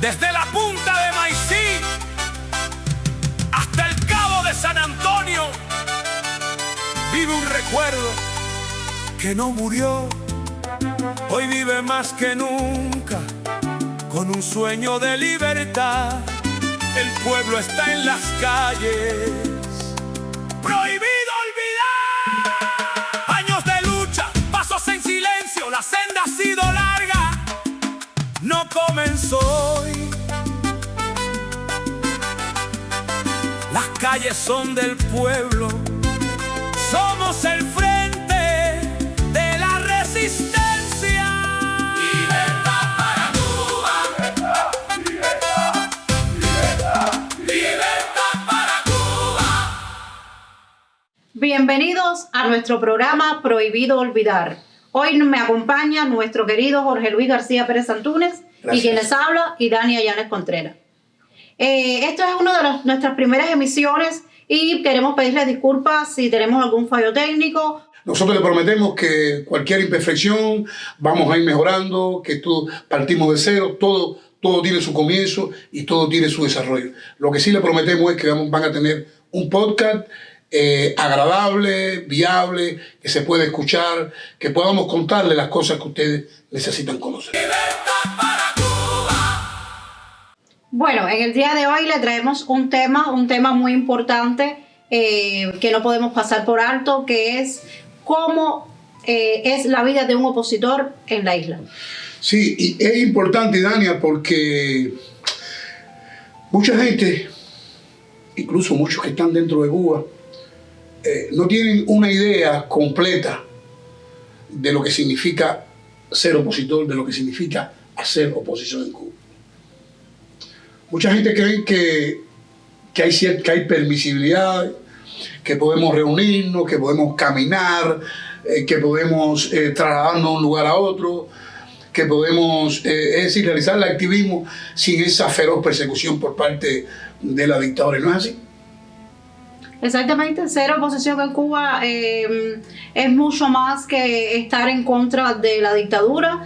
Desde la punta de Maicí hasta el cabo de San Antonio, vive un recuerdo que no murió. Hoy vive más que nunca, con un sueño de libertad. El pueblo está en las calles, prohibido olvidar. Años de lucha, pasos en silencio, la senda ha sido larga, no comenzó hoy. Las calles son del pueblo, somos el frente de la resistencia. Libertad para Cuba. Libertad, libertad, libertad para Cuba. Bienvenidos a nuestro programa Prohibido Olvidar. Hoy me acompaña nuestro querido Jorge Luis García Pérez Antúnez. Gracias. Y quien les habla, Idania Llanes Contreras. Esto es una de nuestras primeras emisiones y queremos pedirles disculpas si tenemos algún fallo técnico. Nosotros le prometemos que cualquier imperfección vamos a ir mejorando, que partimos de cero, todo tiene su comienzo y todo tiene su desarrollo. Lo que sí le prometemos es que van a tener un podcast agradable, viable, que se puede escuchar, que podamos contarle las cosas que ustedes necesitan conocer. Bueno, en el día de hoy le traemos un tema muy importante que no podemos pasar por alto, que es cómo es la vida de un opositor en la isla. Sí, y es importante, Dania, porque mucha gente, incluso muchos que están dentro de Cuba, no tienen una idea completa de lo que significa ser opositor, de lo que significa hacer oposición en Cuba. Mucha gente cree que hay permisibilidad, que podemos reunirnos, que podemos caminar, que podemos trasladarnos de un lugar a otro, que podemos realizar el activismo sin esa feroz persecución por parte de la dictadura. ¿No es así? Exactamente, ser oposición en Cuba es mucho más que estar en contra de la dictadura.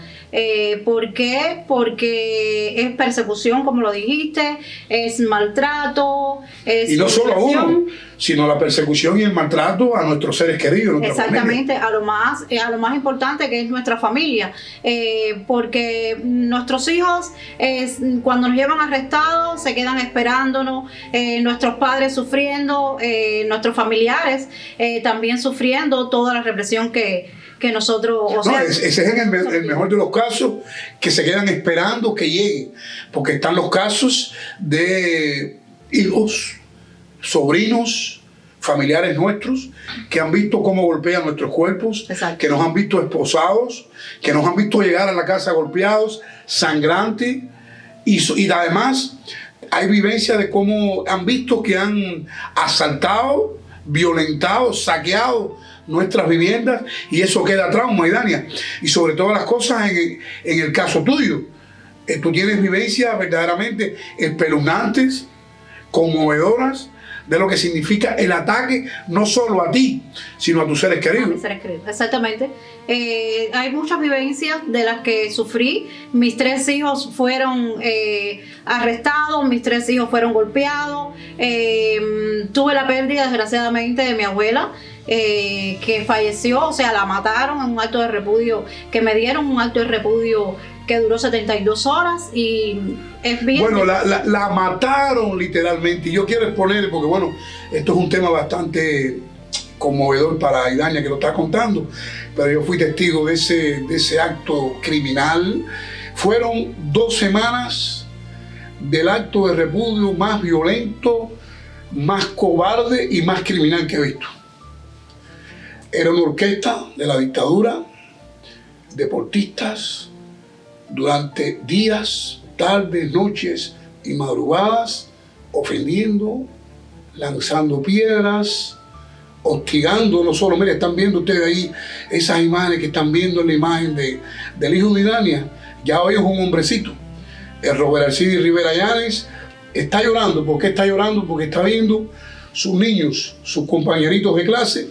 ¿Por qué? Porque es persecución, como lo dijiste, es maltrato, es... Y no solo a uno, sino la persecución y el maltrato a nuestros seres queridos. Exactamente, a lo más importante, que es nuestra familia. Porque nuestros hijos, cuando nos llevan arrestados, se quedan esperándonos, nuestros padres sufriendo, nuestros familiares también sufriendo toda la represión que nosotros... ese es el mejor de los casos, que se quedan esperando que llegue, porque están los casos de hijos, sobrinos, familiares nuestros, que han visto cómo golpean nuestros cuerpos. Exacto. Que nos han visto esposados, que nos han visto llegar a la casa golpeados, sangrantes, y además hay vivencia de cómo han visto que han asaltado, violentado, saqueado nuestras viviendas, y eso queda trauma, Idania. Y sobre todas las cosas, en el caso tuyo, tú tienes vivencias verdaderamente espeluznantes, conmovedoras, de lo que significa el ataque, no solo a ti, sino a tus seres queridos. A mis seres queridos, exactamente. Hay muchas vivencias de las que sufrí. Mis 3 hijos fueron arrestados, mis 3 hijos fueron golpeados. Tuve la pérdida, desgraciadamente, de mi abuela, que falleció, o sea, la mataron en un acto de repudio, que me dieron un acto de repudio que duró 72 horas y es bien... Bueno, la mataron literalmente, y yo quiero exponer, porque bueno, esto es un tema bastante conmovedor para Idania, que lo está contando, pero yo fui testigo de ese acto criminal. Fueron 2 semanas del acto de repudio más violento, más cobarde y más criminal que he visto. Era una orquesta de la dictadura, deportistas, durante días, tardes, noches y madrugadas, ofendiendo, lanzando piedras, hostigando, no solo, mire, están viendo ustedes ahí esas imágenes que están viendo en la imagen del hijo de Idania, ya hoy es un hombrecito, el Robert Alcides Rivera Llanes, está llorando. ¿Por qué está llorando? Porque está viendo sus niños, sus compañeritos de clase,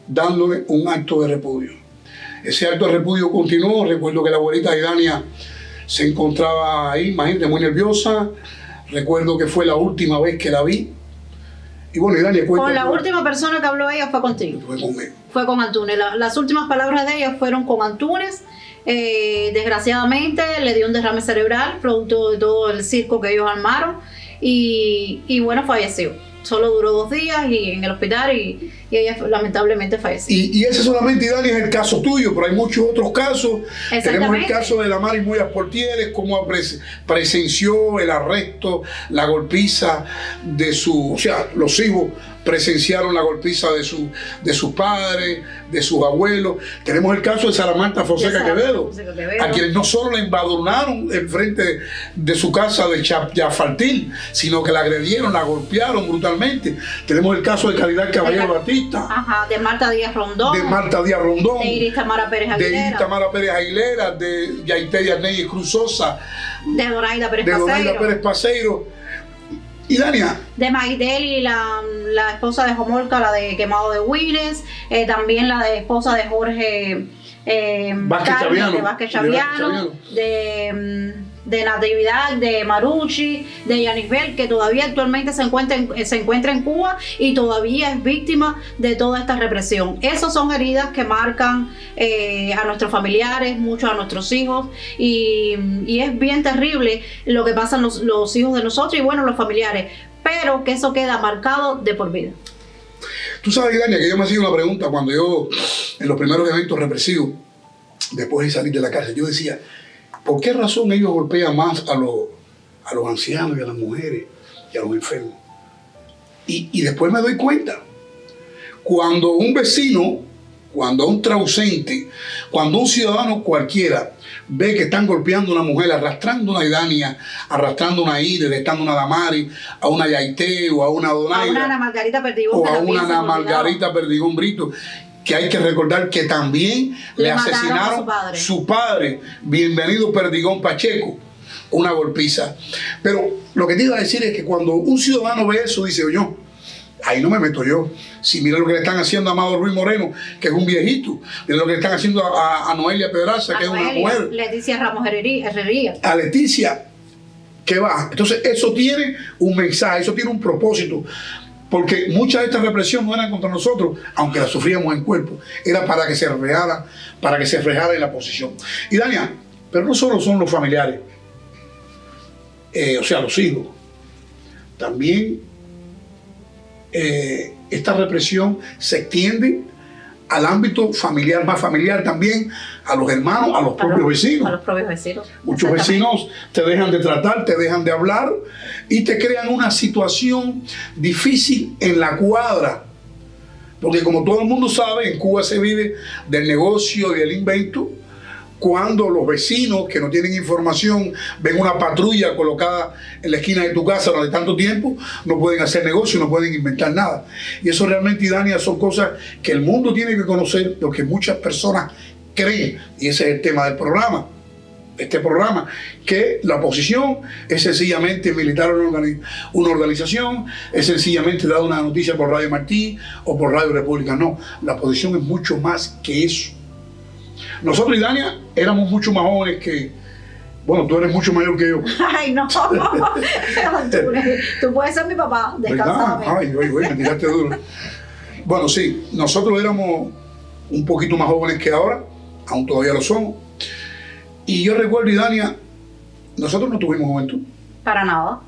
dándole un acto de repudio. Ese acto de repudio continuó. Recuerdo que la abuelita de Idania se encontraba ahí, imagínate, muy nerviosa. Recuerdo que fue la última vez que la vi. Y bueno, Idania, cuenta. Con la última persona que habló ella fue contigo. Fue conmigo. Fue con Antunes. Las últimas palabras de ella fueron con Antunes. Desgraciadamente le dio un derrame cerebral producto de todo el circo que ellos armaron. Y bueno, falleció. Solo duró 2 días y en el hospital y ella lamentablemente falleció. Y ese solamente, Idania, es el caso tuyo, pero hay muchos otros casos. Tenemos el caso de Damaris Moya Portieres, cómo presenció el arresto, la golpiza de o sea, los hijos presenciaron la golpiza de sus padres, de sus abuelos. Tenemos el caso de Sara Marta Fonseca Quevedo, a quienes no solo le embadurnaron en frente de su casa de Yafartil, sino que la agredieron, la golpearon brutalmente. Tenemos el caso de Caridad Caballero Batista. Ajá, de Marta Díaz Rondón. De Iris Tamara Pérez Aguilera. De Yaité Yarney Cruz Sosa. De Donaida Pérez Paseiro. Y Dania. De Maideli, la esposa de Jomolca, la de Quemado de Willes, también la de esposa de Jorge Vázquez Chaviano, de Natividad, de Marucci, de Yanisbel, que todavía actualmente se encuentra en Cuba y todavía es víctima de toda esta represión. Esas son heridas que marcan a nuestros familiares, muchos a nuestros hijos, y es bien terrible lo que pasan los hijos de nosotros y bueno, los familiares, pero que eso queda marcado de por vida. Tú sabes, Dania, que yo me hacía una pregunta cuando yo, en los primeros eventos represivos, después de salir de la cárcel, yo decía, ¿por qué razón ellos golpean más a los ancianos y a las mujeres y a los enfermos? Y después me doy cuenta, cuando un vecino, cuando un trausente, cuando un ciudadano cualquiera ve que están golpeando a una mujer, arrastrando una Idania, arrastrando una Iris, estando una Damaris, a una Yaité o a una Donaida, a una Ana Margarita Perdigón, o a una Ana Margarita Perdigón Brito, que hay que recordar que también le asesinaron a su padre, Bienvenido Perdigón Pacheco, una golpiza. Pero lo que te iba a decir es que cuando un ciudadano ve eso, dice, oye, ahí no me meto yo. Si mira lo que le están haciendo a Amado Ruiz Moreno, que es un viejito. Mira lo que le están haciendo a Noelia Pedraza, que es una mujer. Leticia Ramos Herrería. A Leticia, que va. Entonces eso tiene un mensaje, eso tiene un propósito. Porque mucha de esta represión no era contra nosotros, aunque la sufríamos en cuerpo. Era para que se reflejara en la posición. Y Dania, pero no solo son los familiares, o sea, los hijos. También esta represión se extiende al ámbito familiar, más familiar también, a los hermanos, a los propios vecinos. A los propios vecinos. Muchos vecinos te dejan de tratar, te dejan de hablar y te crean una situación difícil en la cuadra. Porque como todo el mundo sabe, en Cuba se vive del negocio y del invento. Cuando los vecinos que no tienen información ven una patrulla colocada en la esquina de tu casa durante tanto tiempo, no pueden hacer negocio, no pueden inventar nada. Y eso realmente, Dania, son cosas que el mundo tiene que conocer, lo que muchas personas creen. Y ese es el tema del programa. Este programa, que la oposición es sencillamente militar una organización, es sencillamente dar una noticia por Radio Martí o por Radio República. No, la oposición es mucho más que eso. Nosotros y Dania éramos mucho más jóvenes que... Bueno, tú eres mucho mayor que yo. Ay, no. Tú puedes ser mi papá, descansame. Ay, me tiraste duro. Bueno, sí, nosotros éramos un poquito más jóvenes que ahora, aún todavía lo somos. Y yo recuerdo, y Dania, nosotros no tuvimos juventud. Para nada.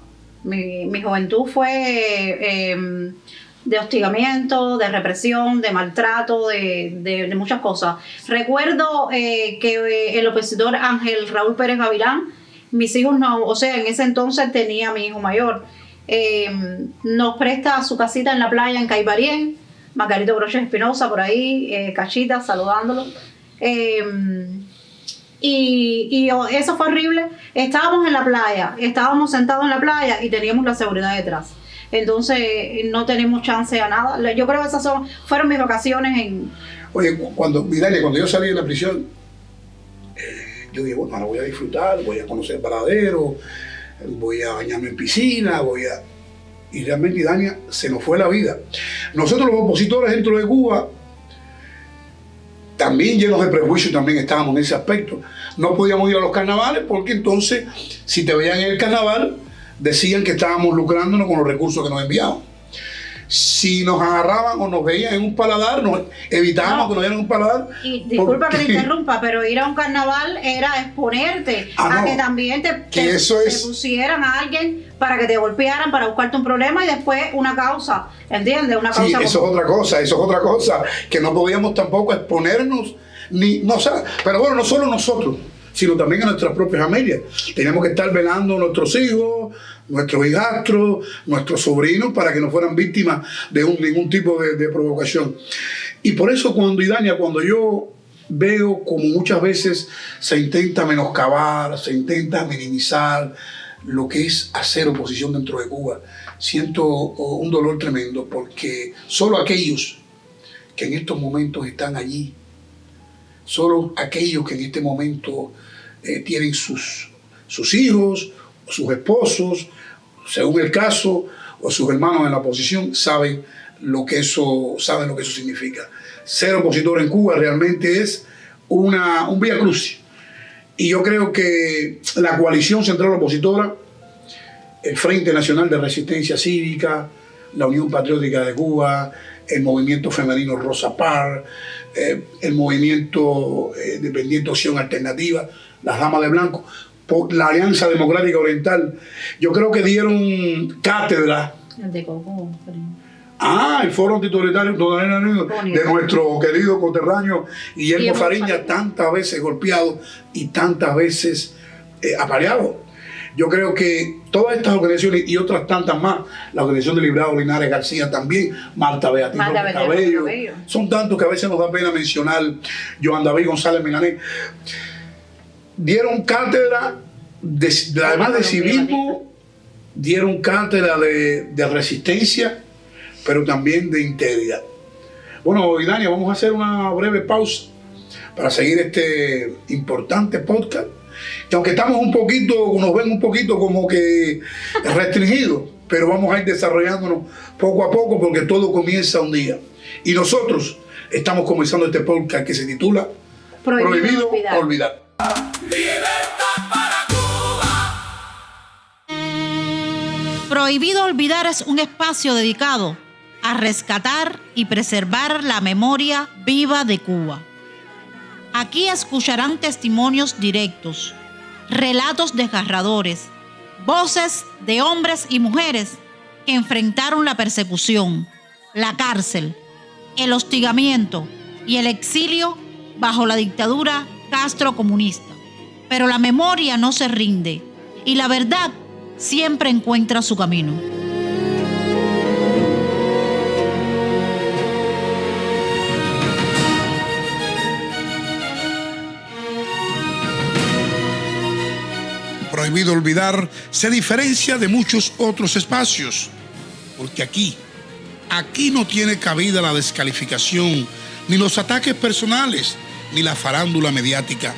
Mi juventud fue de hostigamiento, de represión, de maltrato, de muchas cosas. Recuerdo que el opositor Ángel Raúl Pérez Gavilán, mis hijos no, o sea, en ese entonces tenía a mi hijo mayor, nos presta su casita en la playa en Caibarien, Margarito Broches Espinosa por ahí, Cachita, saludándolo. Y eso fue horrible. Estábamos en la playa, estábamos sentados en la playa y teníamos la seguridad detrás. Entonces no tenemos chance a nada. Yo creo que esas fueron mis vacaciones en... Oye, cuando yo salí de la prisión, yo dije, bueno, ahora voy a disfrutar, voy a conocer Varadero, voy a bañarme en piscina, y realmente, Dania, se nos fue la vida. Nosotros los opositores dentro de Cuba también llenos de prejuicios, también estábamos en ese aspecto. No podíamos ir a los carnavales porque entonces, si te veían en el carnaval, decían que estábamos lucrándonos con los recursos que nos enviaban. Si nos agarraban o nos veían en un paladar, nos evitábamos que nos vieran en un paladar. Y disculpa que te interrumpa, pero ir a un carnaval era exponerte a que también te pusieran a alguien para que te golpearan, para buscarte un problema y después una causa, ¿entiendes? Una causa. Sí, eso es otra cosa, que no podíamos tampoco exponernos, pero bueno, no solo nosotros, sino también a nuestras propias familias. Teníamos que estar velando a nuestros hijos, nuestros hijastros, nuestros sobrinos, para que no fueran víctimas de ningún tipo de provocación. Y por eso cuando yo veo como muchas veces se intenta menoscabar, se intenta minimizar lo que es hacer oposición dentro de Cuba, siento un dolor tremendo, porque solo aquellos que en estos momentos están allí, solo aquellos que en este momento tienen sus hijos, sus esposos, según el caso, o sus hermanos en la oposición, saben lo que eso significa. Ser opositor en Cuba realmente es un vía crucis. Y yo creo que la coalición central opositora, el Frente Nacional de Resistencia Cívica, la Unión Patriótica de Cuba, el movimiento femenino Rosa Parks, el movimiento Independiente Opción Alternativa, las Damas de Blanco, por la Alianza Democrática Oriental, yo creo que dieron cátedra. El de Coco. El Foro Antitotalitario de nuestro querido coterráneo Guillermo Fariña, tantas veces golpeado y tantas veces apaleado. Yo creo que todas estas organizaciones y otras tantas más, la Organización de Librado Linares García también, Marta Beatriz Cabello, son tantos que a veces nos da pena mencionar, Joan David González Milanés, dieron cátedra, además de civismo, dieron cátedra de resistencia, pero también de integridad. Bueno, Idania, vamos a hacer una breve pausa para seguir este importante podcast, que aunque nos ven un poquito como que restringidos, pero vamos a ir desarrollándonos poco a poco porque todo comienza un día. Y nosotros estamos comenzando este podcast que se titula Prohibido Olvidar. Libertad para Cuba. Prohibido Olvidar es un espacio dedicado a rescatar y preservar la memoria viva de Cuba. Aquí escucharán testimonios directos, relatos desgarradores, voces de hombres y mujeres que enfrentaron la persecución, la cárcel, el hostigamiento y el exilio bajo la dictadura castrocomunista. Pero la memoria no se rinde y la verdad siempre encuentra su camino. Prohibido Olvidar se diferencia de muchos otros espacios, porque aquí no tiene cabida la descalificación, ni los ataques personales, ni la farándula mediática.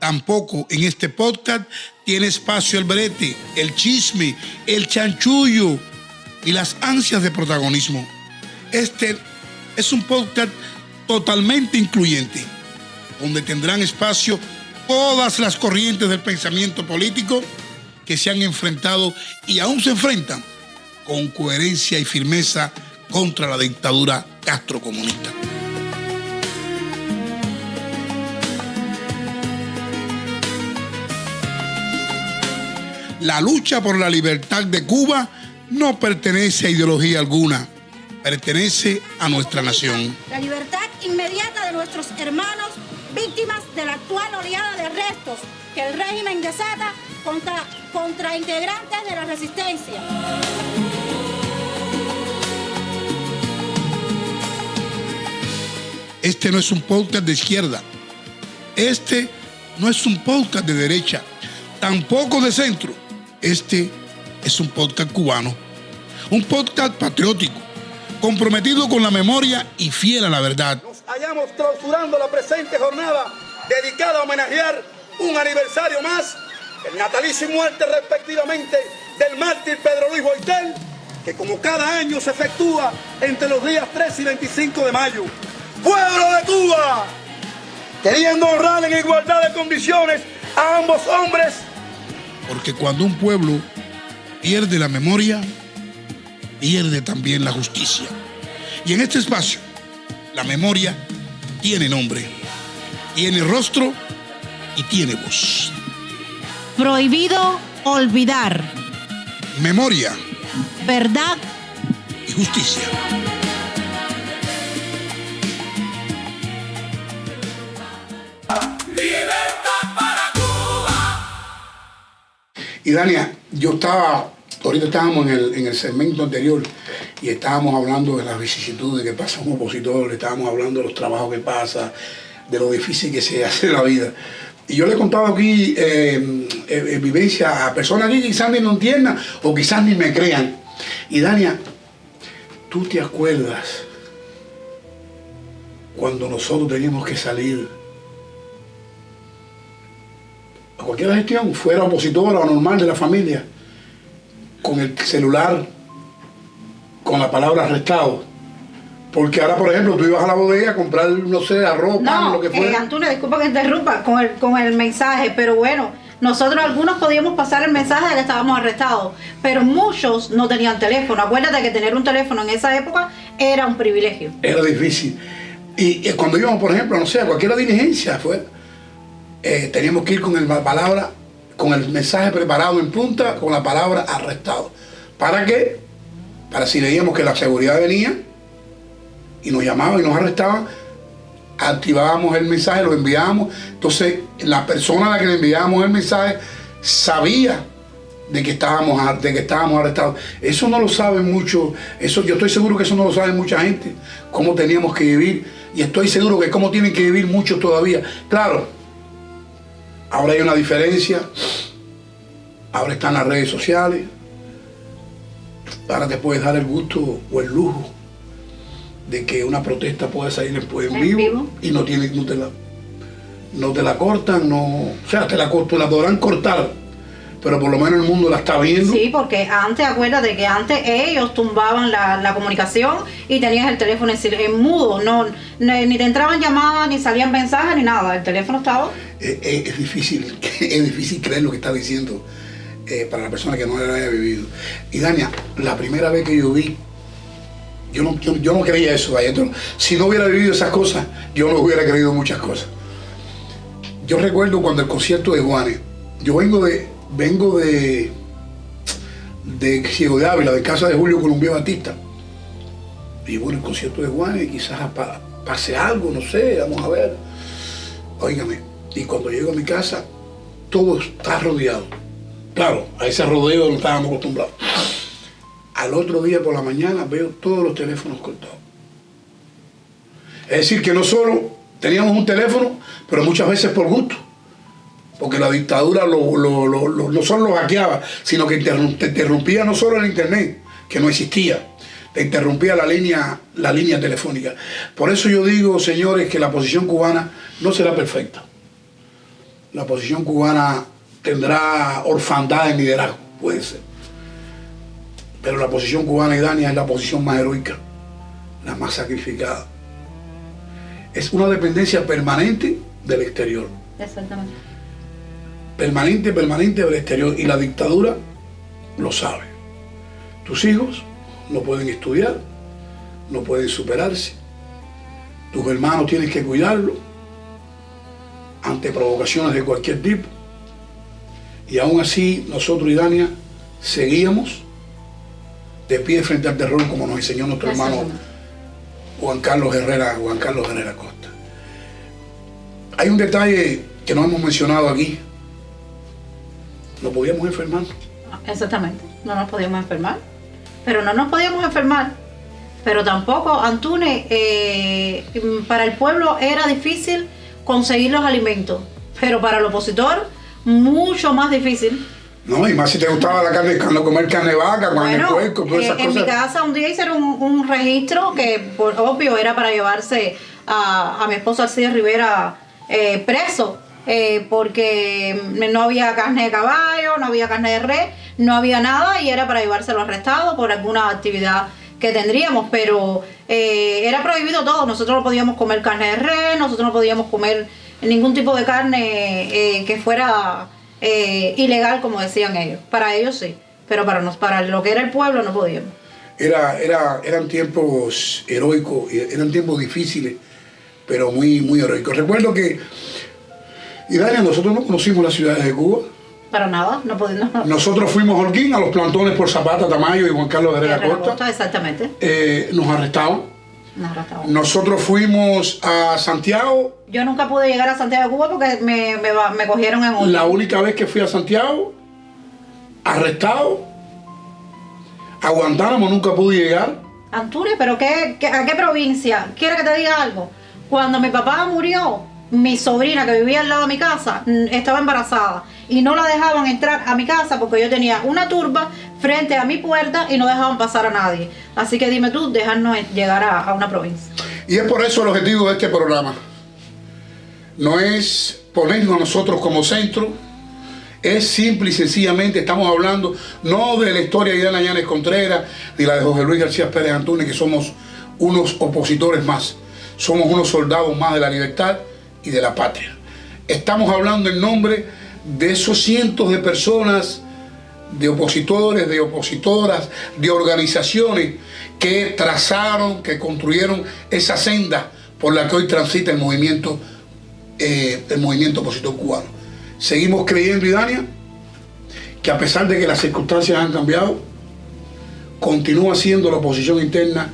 Tampoco en este podcast tiene espacio el brete, el chisme, el chanchullo y las ansias de protagonismo. Este es un podcast totalmente incluyente, donde tendrán espacio todas las corrientes del pensamiento político que se han enfrentado y aún se enfrentan con coherencia y firmeza contra la dictadura castrocomunista. La lucha por la libertad de Cuba no pertenece a ideología alguna, pertenece a nuestra nación. La libertad inmediata de nuestros hermanos víctimas de la actual oleada de arrestos que el régimen desata contra integrantes de la resistencia. Este no es un podcast de izquierda, este no es un podcast de derecha, tampoco de centro. Este es un podcast cubano, un podcast patriótico, comprometido con la memoria y fiel a la verdad. Nos hallamos clausurando la presente jornada dedicada a homenajear un aniversario más, el natalicio y muerte respectivamente del mártir Pedro Luis Boitel, que como cada año se efectúa entre los días 3 y 25 de mayo. ¡Pueblo de Cuba! queriendo honrar en igualdad de condiciones a ambos hombres. Porque cuando un pueblo pierde la memoria, pierde también la justicia. Y en este espacio, la memoria tiene nombre, tiene rostro y tiene voz. Prohibido olvidar. Memoria, Verdad y justicia. Y Dania, ahorita estábamos en el segmento anterior y estábamos hablando de las vicisitudes que pasa un opositor, estábamos hablando de los trabajos que pasa, de lo difícil que se hace la vida. Y yo le he contado aquí vivencia a personas que quizás ni lo entiendan o quizás ni me crean. Y Dania, ¿tú te acuerdas cuando nosotros teníamos que salir a cualquier gestión, fuera opositora o normal de la familia, con el celular, con la palabra arrestado? Porque ahora, por ejemplo, tú ibas a la bodega a comprar, no sé, arroz, pan, lo que fuera. Antonio, disculpa que interrumpa con el mensaje, pero bueno, nosotros algunos podíamos pasar el mensaje de que estábamos arrestados, pero muchos no tenían teléfono. Acuérdate que tener un teléfono en esa época era un privilegio. Era difícil. Y cuando íbamos, por ejemplo, no sé, a cualquier diligencia, teníamos que ir con el mensaje preparado en punta, con la palabra arrestado. ¿Para qué? Para si veíamos que la seguridad venía y nos llamaban y nos arrestaban, activábamos el mensaje, lo enviábamos. Entonces la persona a la que le enviábamos el mensaje sabía de que estábamos arrestados. Eso no lo saben mucho, yo estoy seguro que eso no lo sabe mucha gente, cómo teníamos que vivir, y estoy seguro que cómo tienen que vivir muchos todavía. Claro, ahora hay una diferencia, ahora están las redes sociales, ahora te puedes dar el gusto o el lujo de que una protesta pueda salir en vivo y no te la cortan, o sea, te la podrán cortar, pero por lo menos el mundo la está viendo. Sí, porque antes, acuérdate que antes ellos tumbaban la comunicación y tenías el teléfono en mudo, ni te entraban llamadas, ni salían mensajes, ni nada, el teléfono estaba... Es difícil creer lo que está diciendo para la persona que no lo haya vivido. Y Dania, la primera vez que yo vi, yo no creía eso, vaya. Si no hubiera vivido esas cosas, yo no hubiera creído muchas cosas. Yo recuerdo cuando el concierto de Juanes, yo vengo de Ciego de Ávila, de casa de Julio Columbia Batista. Y bueno, el concierto de Juanes, quizás pase algo, no sé, vamos a ver. Óigame, y cuando llego a mi casa, todo está rodeado. Claro, a ese rodeo no estábamos acostumbrados. Al otro día por la mañana veo todos los teléfonos cortados. Es decir, que no solo teníamos un teléfono, pero muchas veces por gusto. Porque la dictadura no solo lo hackeaba, sino que te interrumpía no solo el internet, que no existía, te interrumpía la línea telefónica. Por eso yo digo, señores, que la posición cubana no será perfecta. La posición cubana tendrá orfandad en liderazgo, puede ser. Pero la posición cubana, y Dania, es la posición más heroica, la más sacrificada. Es una dependencia permanente del exterior. Exactamente. Permanente del exterior. Y la dictadura lo sabe. Tus hijos no pueden estudiar, no pueden superarse. Tus hermanos tienes que cuidarlos ante provocaciones de cualquier tipo. Y aún así, nosotros y Dania seguíamos de pie frente al terror, como nos enseñó nuestro hermano Juan Carlos Herrera Costa. Hay un detalle que no hemos mencionado aquí. No podíamos enfermar. Exactamente, no nos podíamos enfermar. Pero no nos podíamos enfermar. Pero tampoco, Antune, para el pueblo era difícil conseguir los alimentos. Pero para el opositor, mucho más difícil. No, y más si te gustaba la carne, comer carne de vaca, carne de puerco, todas esas cosas. En mi casa un día hicieron un registro que, por obvio, era para llevarse a mi esposo Alcides Rivera preso, porque no había carne de caballo, no había carne de res, no había nada, y era para llevárselo arrestado por alguna actividad que tendríamos, pero era prohibido todo. Nosotros no podíamos comer carne de res, nosotros no podíamos comer ningún tipo de carne que fuera ilegal, como decían ellos. Para ellos sí, pero para lo que era el pueblo no podíamos. Eran tiempos heroicos, eran tiempos difíciles, pero muy, muy heroicos. Recuerdo que, Idalia, nosotros no conocimos las ciudades de Cuba. Para nada, no podíamos. Nosotros fuimos a Holguín, a los plantones por Zapata, Tamayo y Juan Carlos Herrera Costa. Exactamente. Nos arrestaban. Nosotros fuimos a Santiago. Yo nunca pude llegar a Santiago de Cuba porque me cogieron en Holguín. La única vez que fui a Santiago, arrestado. A Guantánamo nunca pude llegar. Antures, pero ¿a qué provincia? ¿Quieres que te diga algo? Cuando mi papá murió, mi sobrina que vivía al lado de mi casa estaba embarazada y no la dejaban entrar a mi casa porque yo tenía una turba frente a mi puerta y no dejaban pasar a nadie. Así que dime tú, dejarnos llegar a una provincia. Y es por eso el objetivo de este programa. No es ponernos a nosotros como centro, es simple y sencillamente, estamos hablando no de la historia de Idalia Yáñez Contreras ni la de Jorge Luis García Pérez Antúnez, que somos unos opositores más, somos unos soldados más de la libertad y de la patria. Estamos hablando en nombre de esos cientos de personas, de opositores, de opositoras, de organizaciones que trazaron, que construyeron esa senda por la que hoy transita el movimiento opositor cubano. Seguimos creyendo, Idalia, que a pesar de que las circunstancias han cambiado, continúa siendo la oposición interna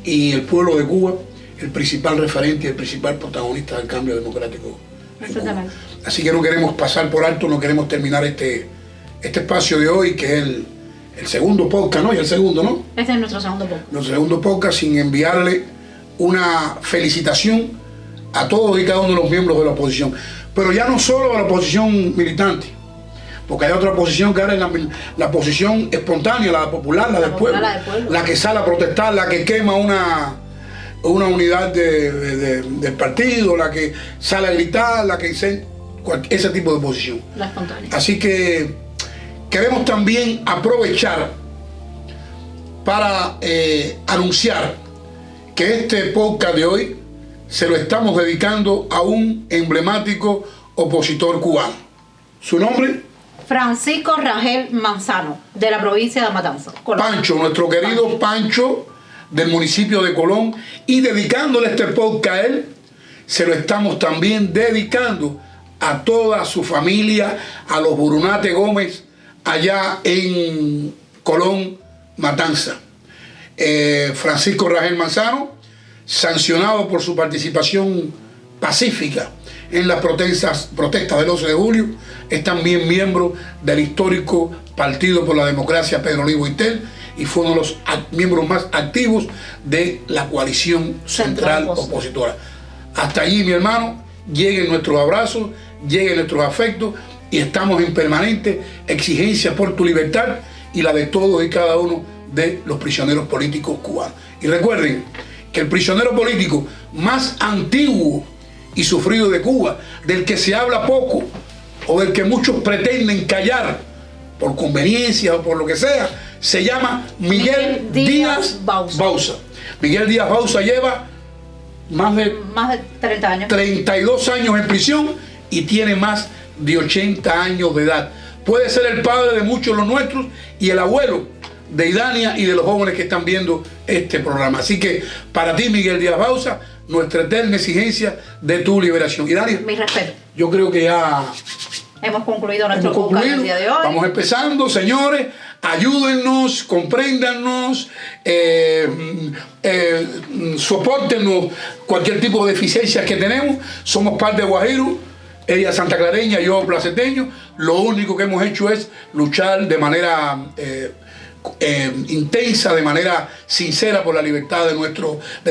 y el pueblo de Cuba el principal referente y el principal protagonista del cambio democrático en Cuba. Así que no queremos pasar por alto, no queremos terminar este espacio de hoy, que es el segundo podcast, ¿no? Y el segundo, ¿no? Este es nuestro segundo podcast. Nuestro segundo podcast, sin enviarle una felicitación a todos y cada uno de los miembros de la oposición. Pero ya no solo a la oposición militante, porque hay otra oposición que ahora es la oposición espontánea, la popular, la del pueblo, la que sale a protestar, la que quema una unidad del partido, la que sale a gritar, la que ese tipo de oposición. La espontánea. Así que queremos también aprovechar para anunciar que este podcast de hoy se lo estamos dedicando a un emblemático opositor cubano. ¿Su nombre? Francisco Rangel Manzano, de la provincia de Matanzas, Colón. Pancho, nuestro querido Pancho del municipio de Colón, y dedicándole este podcast a él, se lo estamos también dedicando a toda su familia, a los Burunate Gómez, allá en Colón, Matanzas. Francisco Rangel Manzano, sancionado por su participación pacífica en las protestas del 11 de julio, es también miembro del histórico Partido por la Democracia Pedro Luis Boitel y fue uno de los miembros más activos de la coalición central opositora. Hasta allí, mi hermano, lleguen nuestros abrazos, lleguen nuestros afectos y estamos en permanente exigencia por tu libertad y la de todos y cada uno de los prisioneros políticos cubanos. Y recuerden que el prisionero político más antiguo y sufrido de Cuba, del que se habla poco o del que muchos pretenden callar por conveniencia o por lo que sea, se llama Miguel Díaz Bauza. Miguel Díaz Bauza lleva más de 30 años. 32 años en prisión y tiene más de 80 años de edad. Puede ser el padre de muchos de los nuestros y el abuelo de Idalia y de los jóvenes que están viendo este programa. Así que para ti, Miguel Díaz Bauza, nuestra eterna exigencia de tu liberación. Idalia, mi respeto. Yo creo que ya hemos concluido nuestro podcast el día de hoy. Vamos empezando, señores. Ayúdennos, compréndanos, sopórtenos cualquier tipo de deficiencias que tenemos. Somos parte de Guajiro, ella santaclareña, yo placeteño. Lo único que hemos hecho es luchar de manera intensa, de manera sincera por la libertad de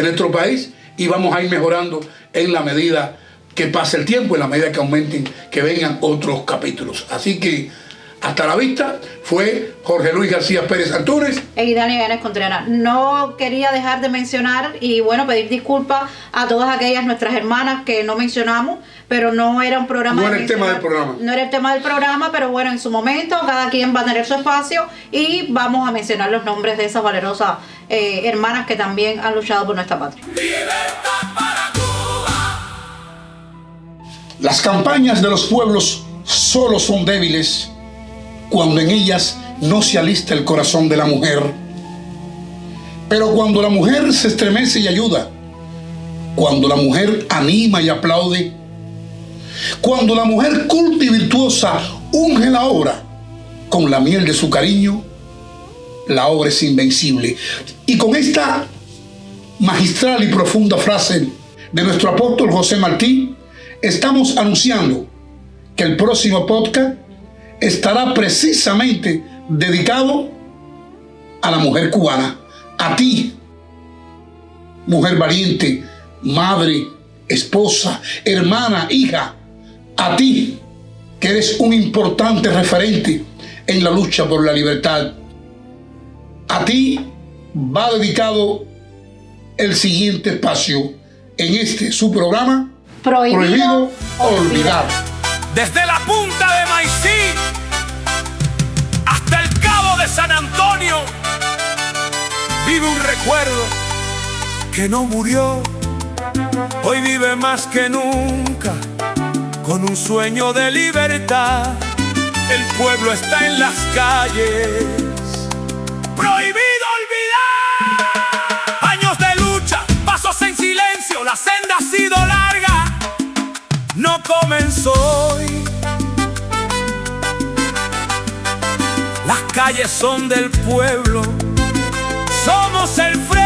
nuestro país, y vamos a ir mejorando en la medida que pase el tiempo, en la medida que aumenten, que vengan otros capítulos. Así que hasta la vista. Fue Jorge Luis García Pérez Antúnez e Idalia Yáñez Contreras. No quería dejar de mencionar y pedir disculpas a todas aquellas nuestras hermanas que no mencionamos, pero no era un programa. No era el tema del programa. No era el tema del programa, pero en su momento cada quien va a tener su espacio y vamos a mencionar los nombres de esas valerosas hermanas que también han luchado por nuestra patria. Libertad para Cuba. Las campañas de los pueblos solo son débiles cuando en ellas no se alista el corazón de la mujer. Pero cuando la mujer se estremece y ayuda, cuando la mujer anima y aplaude, cuando la mujer culta y virtuosa unge la obra con la miel de su cariño, la obra es invencible. Y con esta magistral y profunda frase de nuestro apóstol José Martí, estamos anunciando que el próximo podcast estará precisamente dedicado a la mujer cubana, a ti, mujer valiente, madre, esposa, hermana, hija, a ti, que eres un importante referente en la lucha por la libertad. A ti va dedicado el siguiente espacio en este su programa Prohibido Olvidar. Desde la punta de Maicí hasta el cabo de San Antonio, vive un recuerdo que no murió. Hoy vive más que nunca con un sueño de libertad. El pueblo está en las calles. Prohibido olvidar. Años de lucha, pasos en silencio. La senda ha sido larga, no comenzó hoy. Las calles son del pueblo. Somos el frío.